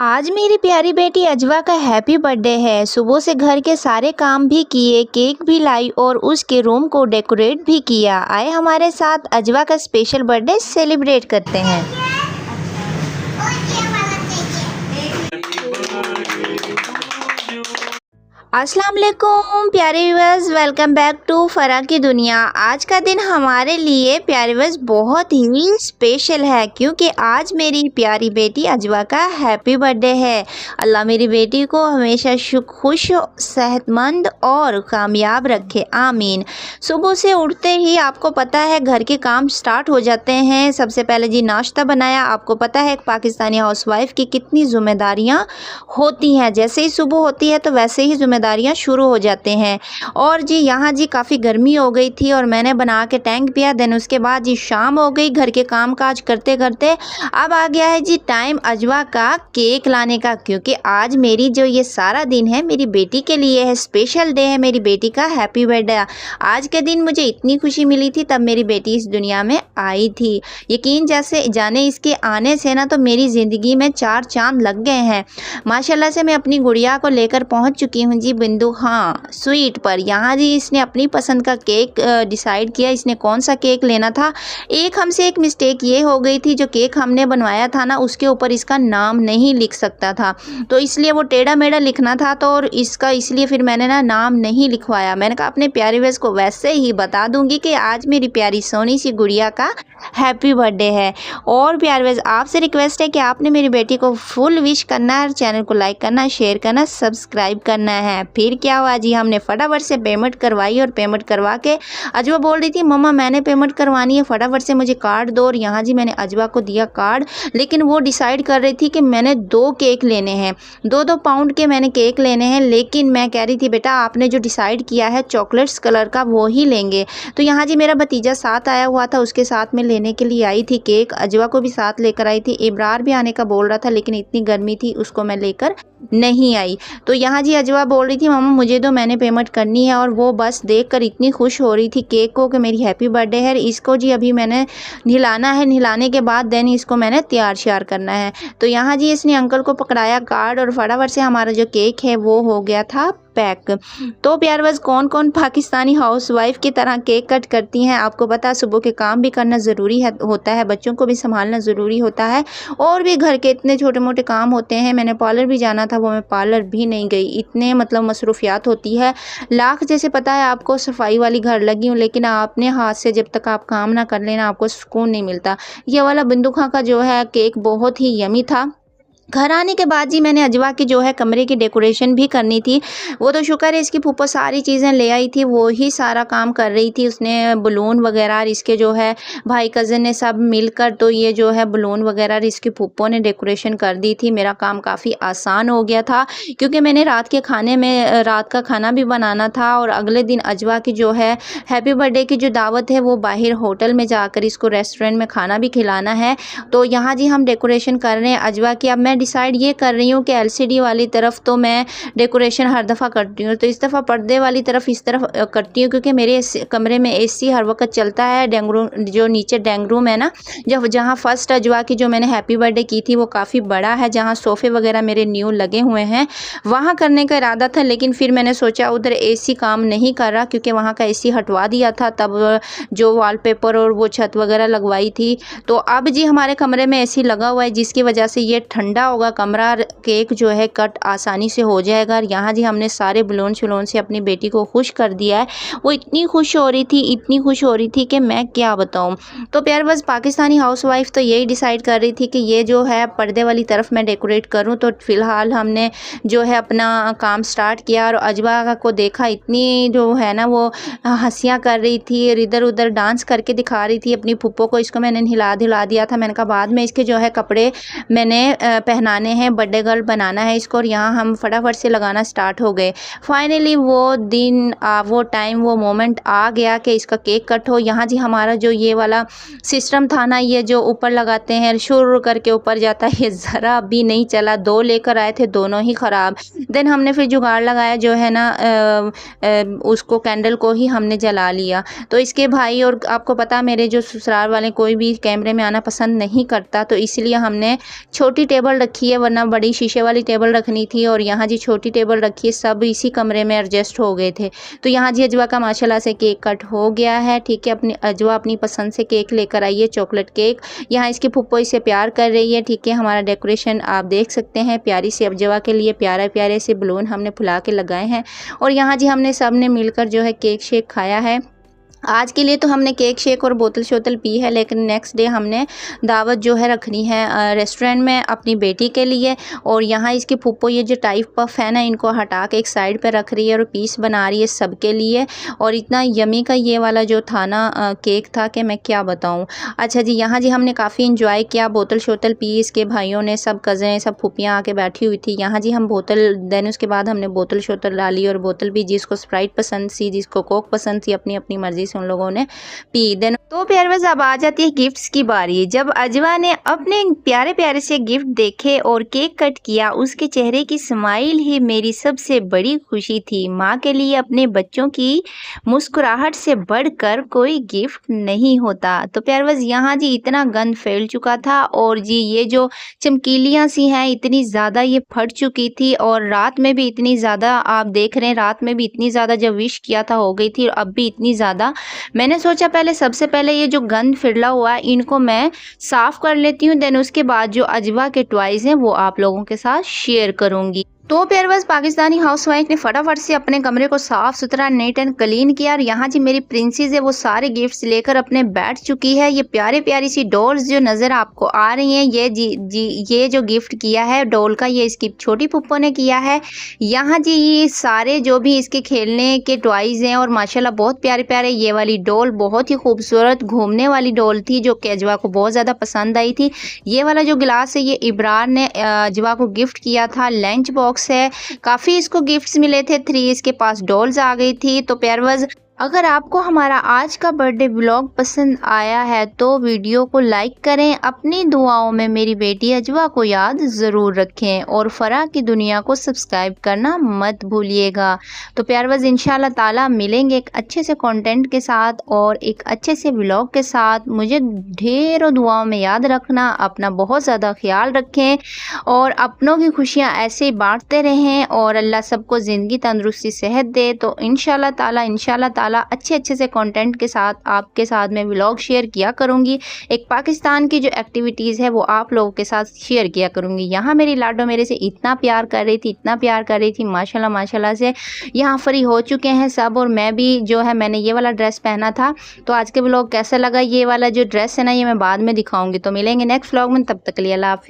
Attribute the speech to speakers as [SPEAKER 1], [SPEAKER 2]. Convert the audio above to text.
[SPEAKER 1] आज मेरी प्यारी बेटी अजवा का हैप्पी बर्थडे है। सुबह से घर के सारे काम भी किए, केक भी लाई और उसके रूम को डेकोरेट भी किया। आए हमारे साथ अजवा का स्पेशल बर्थडे सेलिब्रेट करते हैं। अस्सलाम वालेकुम प्यारे व्यूअर्स, वेलकम बैक टू फरा की दुनिया। आज का दिन हमारे लिए प्यारे व्यूअर्स बहुत ही स्पेशल है क्योंकि आज मेरी प्यारी बेटी अजवा का हैप्पी बर्थडे है। अल्लाह मेरी बेटी को हमेशा खुश, सेहतमंद और कामयाब रखे, आमीन। सुबह से उठते ही आपको पता है घर के काम स्टार्ट हो जाते हैं। सबसे पहले जी नाश्ता बनाया। आपको पता है एक पाकिस्तानी हाउसवाइफ की कितनी जिम्मेदारियाँ होती हैं। जैसे ही सुबह होती है तो वैसे ही जिम्मेदारियाँ शुरू हो जाते हैं। और जी यहाँ जी काफ़ी गर्मी हो गई थी और मैंने बना के टैंक पिया। देन उसके बाद जी शाम हो गई घर के काम काज करते करते। अब आ गया है जी टाइम अजवा का केक लाने का, क्योंकि आज मेरी जो ये सारा दिन है मेरी बेटी के लिए है, स्पेशल डे है मेरी बेटी का, हैप्पी बर्थडे। आज के दिन मुझे इतनी खुशी मिली थी तब मेरी बेटी इस दुनिया में आई थी। यकीन जैसे जाने इसके आने से ना तो मेरी ज़िंदगी में 4 चांद लग गए हैं। माशाल्लाह से मैं अपनी गुड़िया को लेकर पहुंच चुकी हूं जी बिंदु हाँ स्वीट पर। यहाँ जी इसने अपनी पसंद का केक डिसाइड किया, इसने कौन सा केक लेना था। हमसे एक मिस्टेक ये हो गई थी, जो केक हमने बनवाया था ना उसके ऊपर इसका नाम नहीं लिख सकता था, तो इसलिए वो टेढ़ा मेढ़ा लिखना था। तो और इसका इसलिए फिर मैंने ना नाम नहीं लिखवाया। मैंने कहा अपने प्यारे व्यूअर्स को वैसे ही बता दूंगी कि आज मेरी प्यारी सोनी सी गुड़िया का हैप्पी बर्थडे है। और प्यारे व्यूअर्स आपसे रिक्वेस्ट है कि आपने मेरी बेटी को फुल विश करना है, चैनल को लाइक करना, शेयर करना, सब्सक्राइब करना है। फिर क्या हुआ जी, हमने फटाफट से पेमेंट करवाई और पेमेंट करवा के अजवा बोल रही थी मम्मा मैंने पेमेंट करवानी है, फटाफट से मुझे कार्ड दो। और यहाँ जी मैंने अजवा को दिया कार्ड, लेकिन वो डिसाइड कर रही थी कि मैंने 2 केक लेने हैं, 2-2 पाउंड के मैंने केक लेने हैं। लेकिन मैं कह रही थी बेटा आपने जो डिसाइड किया है चॉकलेट्स कलर का वो ही लेंगे। तो यहाँ जी मेरा भतीजा साथ आया हुआ था, उसके साथ में लेने के लिए आई थी केक। अजवा को भी साथ लेकर आई थी। इब्रार भी आने का बोल रहा था लेकिन इतनी गर्मी थी उसको मैं लेकर नहीं आई। तो यहाँ जी अजवा बोल रही थी मम्मा मुझे तो मैंने पेमेंट करनी है, और वो बस देखकर इतनी खुश हो रही थी केक को कि मेरी हैप्पी बर्थडे है। इसको जी अभी मैंने नहलाना है, नहलाने के बाद देन इसको मैंने तैयार श्यार करना है। तो यहाँ जी इसने अंकल को पकड़ाया कार्ड और फटाफट से हमारा जो केक है वो हो गया था पैक। तो प्यार बस कौन कौन पाकिस्तानी हाउसवाइफ की तरह केक कट करती हैं। आपको पता है सुबह के काम भी करना ज़रूरी है होता है, बच्चों को भी संभालना ज़रूरी होता है, और भी घर के इतने छोटे मोटे काम होते हैं। मैंने पार्लर भी जाना था, वो मैं पार्लर भी नहीं गई, इतने मतलब मसरूफियात होती है लाख। जैसे पता है आपको सफाई वाली घर लगी हूँ, लेकिन अपने हाथ से जब तक आप काम ना कर लेना आपको सुकून नहीं मिलता। ये वाला बिंदु खां का जो है केक बहुत ही यमी था। घर आने के बाद जी मैंने अजवा की जो है कमरे की डेकोरेशन भी करनी थी। वो तो शुक्र है इसकी फूफा सारी चीज़ें ले आई थी, वो ही सारा काम कर रही थी। उसने बलून वगैरह इसके जो है भाई कज़न ने सब मिलकर तो ये जो है बलून वगैरह इसके फूफो ने डेकोरेशन कर दी थी। मेरा काम काफ़ी आसान हो गया था क्योंकि मैंने रात के खाने में रात का खाना भी बनाना था, और अगले दिन अजवा की जो है हैप्पी बर्थडे की जो दावत है वो बाहर होटल में जाकर इसको रेस्टोरेंट में खाना भी खिलाना है। तो यहाँ जी हम डेकोरेशन कर रहे हैं अजवा की। अब मैं डिसाइड ये कर रही हूँ कि एलसीडी वाली तरफ तो मैं डेकोरेशन हर दफ़ा करती हूँ, तो इस दफ़ा पर्दे वाली तरफ इस तरफ करती हूँ क्योंकि मेरे कमरे में एसी हर वक्त चलता है। डेंग रूम जो नीचे डेंग रूम है ना, जब जहाँ फर्स्ट अजवा की जो मैंने हैप्पी बर्थडे की थी वो काफ़ी बड़ा है, जहाँ सोफ़े वगैरह मेरे न्यू लगे हुए हैं वहाँ करने का इरादा था। लेकिन फिर मैंने सोचा उधर एसी काम नहीं कर रहा क्योंकि वहाँ का एसी हटवा दिया था तब जो वॉलपेपर और वो छत वगैरह लगवाई थी। तो अब जी हमारे कमरे में एसी लगा हुआ है जिसकी वजह से ये ठंडा होगा कमरा, केक जो है कट आसानी से हो जाएगा। और यहाँ जी हमने सारे बलून शलून से अपनी बेटी को खुश कर दिया है। वो इतनी खुश हो रही थी, इतनी खुश हो रही थी कि मैं क्या बताऊँ। तो प्यार बस पाकिस्तानी हाउसवाइफ तो यही डिसाइड कर रही थी कि ये जो है पर्दे वाली तरफ मैं डेकोरेट करूँ। तो फ़िलहाल हमने जो है अपना काम स्टार्ट किया और अजवा को देखा, इतनी जो है ना वो हंसियाँ कर रही थी और इधर उधर डांस करके दिखा रही थी अपनी फूफो को। इसको मैंने हिला दिला दिया था। मैंने कहा बाद में इसके जो है कपड़े मैंने पहनाने हैं, बर्थडे गर्ल बनाना है इसको। और यहाँ हम फटाफट से लगाना स्टार्ट हो गए। फाइनली वो दिन वो टाइम वो मोमेंट आ गया कि इसका केक कट हो। यहाँ जी हमारा जो ये वाला सिस्टम था ना, ये जो ऊपर लगाते हैं शुरू करके ऊपर जाता है, ये ज़रा भी नहीं चला। 2 लेकर आए थे, दोनों ही ख़राब। देन हमने फिर जुगाड़ लगाया जो है ना उसको कैंडल को ही हमने जला लिया। तो इसके भाई और आपको पता मेरे जो ससुराल वाले कोई भी कैमरे में आना पसंद नहीं करता, तो इसलिए हमने छोटी टेबल रखी है, वरना बड़ी शीशे वाली टेबल रखनी थी और यहाँ जी छोटी टेबल रखी है, सब इसी कमरे में एडजस्ट हो गए थे। तो यहाँ जी अजवा का माशाल्लाह से केक कट हो गया है, ठीक है। अपनी अजवा अपनी पसंद से केक लेकर आई है, चॉकलेट केक। यहाँ इसकी फुप्पो इसे प्यार कर रही है, ठीक है। हमारा डेकोरेशन आप देख सकते हैं, प्यारी सी अजवा के लिए प्यारे से बलून हमने फुला के लगाए हैं। और यहाँ जी हमने सब ने मिलकर जो है केक शेक खाया है। आज के लिए तो हमने केक शेक और बोतल शोतल पी है, लेकिन नेक्स्ट डे हमने दावत जो है रखनी है रेस्टोरेंट में अपनी बेटी के लिए। और यहाँ इसकी फुप्पो ये जो टाइप पफ है ना, इनको हटा के एक साइड पे रख रही है और पीस बना रही है सबके लिए। और इतना यमी का ये वाला जो था ना केक था कि मैं क्या बताऊँ। अच्छा जी, यहाँ जी हमने काफ़ी इंजॉय किया, बोतल शोतल पी, इसके भाइयों ने, सब कज़ें, सब फुप्पियाँ आके बैठी हुई थी। यहाँ जी हम बोतल, देन उसके बाद हमने बोतल शोतल डाली और बोतल भी जिसको स्प्राइट पसंद थी, जिसको कोक पसंद थी, अपनी अपनी मर्जी उन लोगों ने पी। देन तो प्यारे बस अब आ जाती है गिफ्ट्स की बारी। जब अजवा ने अपने प्यारे से गिफ्ट देखे और केक कट किया, उसके चेहरे की स्माइल ही मेरी सबसे बड़ी खुशी थी। माँ के लिए अपने बच्चों की मुस्कुराहट से बढ़कर कोई गिफ्ट नहीं होता। तो प्यारे बस यहाँ जी इतना गंद फैल चुका था और जी ये जो चमकीलियाँ सी हैं इतनी ज़्यादा ये फट चुकी थी और रात में भी इतनी ज़्यादा, आप देख रहे हैं रात में भी इतनी ज़्यादा जब विश किया था हो गई थी और अब भी इतनी ज़्यादा। मैंने सोचा पहले सबसे पहले ये जो गंद फिरला हुआ है इनको मैं साफ़ कर लेती हूँ, देन उसके बाद जो अजवा के टॉयज़ हैं वो आप लोगों के साथ शेयर करूँगी। तो प्यारे बस पाकिस्तानी हाउसवाइफ ने फटाफट से अपने कमरे को साफ सुथरा नीट एंड क्लीन किया और यहाँ जी मेरी प्रिंसेस है वो सारे गिफ्ट्स लेकर अपने बैठ चुकी है। ये प्यारी सी डॉल्स जो नज़र आपको आ रही हैं, ये जो गिफ्ट किया है डॉल का, ये इसकी छोटी पुप्पो ने किया है। यहाँ जी ये सारे जो भी इसके खेलने के टॉयज़ हैं और माशाल्लाह बहुत प्यारे। ये वाली डॉल बहुत ही खूबसूरत घूमने वाली डॉल थी जो कि अजवा को बहुत ज़्यादा पसंद आई थी। ये वाला जो गिलास है ये इब्रार ने अजवा को गिफ्ट किया था। लंच बॉक्स है, काफ़ी इसको गिफ्ट्स मिले थे, 3 इसके पास डॉल्स आ गई थी। तो प्यारवाज अगर आपको हमारा आज का बर्थडे व्लॉग पसंद आया है तो वीडियो को लाइक करें, अपनी दुआओं में मेरी बेटी अजवा को याद ज़रूर रखें और फराह की दुनिया को सब्सक्राइब करना मत भूलिएगा। तो प्यारवाज इंशाल्लाह ताला मिलेंगे एक अच्छे से कंटेंट के साथ और एक अच्छे से व्लॉग के साथ। मुझे ढेरों दुआओं में याद रखना, अपना बहुत ज़्यादा ख्याल रखें और अपनों की खुशियाँ ऐसे ही बांटते रहें और अल्लाह सबको ज़िंदगी तंदुरुस्ती सेहत दे। तो इंशाल्लाह ताला अच्छे से कंटेंट के साथ आपके साथ मैं व्लॉग शेयर किया करूंगी। एक पाकिस्तान की जो एक्टिविटीज़ है वो आप लोगों के साथ शेयर किया करूंगी। यहाँ मेरी लाडो मेरे से इतना प्यार कर रही थी माशाल्लाह से। यहाँ फ्री हो चुके हैं सब और मैं भी जो है मैंने ये वाला ड्रेस पहना था। तो आज के व्लॉग कैसा लगा, ये वाला जो ड्रेस है ना ये मैं बाद में दिखाऊंगी। तो मिलेंगे नेक्स्ट व्लॉग में, तब तक के लिए अल्लाह हाफिज़।